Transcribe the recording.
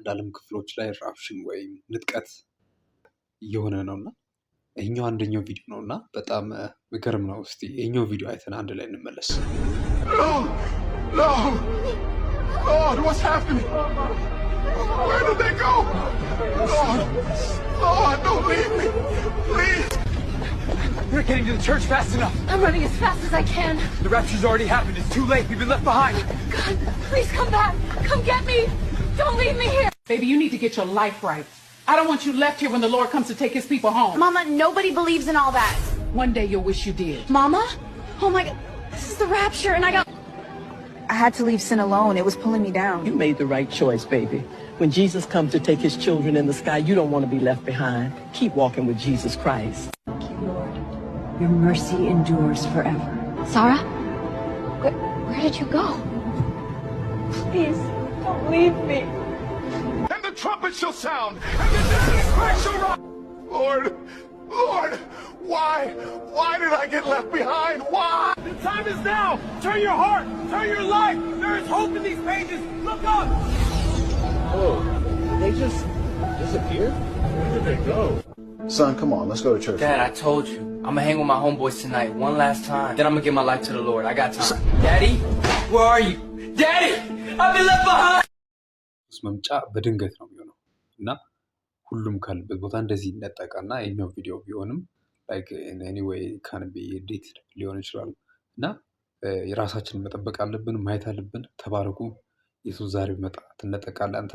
አንዳንድ ዓለም ክፍሎች ላይ ራፕሽን ወይም ንጥቀት እየሆነ ነውና ይሄኛው አንደኛው ቪዲዮ ነውና በጣም የሚገርም ነው። እስቲ ይሄኛው ቪዲዮ አይተን አንድ ላይ እንመለስ። Lord, what's happening? Where did they go? Lord, don't leave me, please. We're getting to the church fast enough. I'm running as fast as I can. The rapture's already happened. It's too late. We've been left behind. God, please come back. Come get me. Don't leave me here. Baby, you need to get your life right. I don't want you left here when the Lord comes to take his people home. Mama, nobody believes in all that. One day you'll wish you did. Mama? Oh my God. This is the rapture and I had to leave sin alone. It was pulling me down. You made the right choice, baby. When Jesus comes to take his children in the sky, you don't want to be left behind. Keep walking with Jesus Christ. Thank you, Lord. Your mercy endures forever. Sarah? Where did you go? Please, don't leave me. And the trumpet shall sound, and the dead in Christ shall rise. Lord, why did I get left behind? Why? The time is now. Turn your heart. Turn your life. There is hope in these pages. Look up. Oh, did they just disappear? Where did they go? Son, come on, let's go to church. Dad, I told you. I'm gonna hang with my homeboys tonight one last time. Then I'm gonna give my life to the Lord. I got time. Daddy? Where are you? Daddy! I've been left behind! መምጫ በድንገት ነው የሚሆነው እና ሁሉም ካለበት ቦታ እንደዚህ ይነጠቃና የኛው ቪዲዮ ቢሆንም ላይክ ኤኒዌይ ካን ቢ ኤዲትድ ሊሆን ይችላል እና የራሳችንን መጠበቅ አለብን፣ ማየት አለብን። ተባረኩ። ኢየሱስ ዛሬ መጣ። ትነጠቃለህ አንተ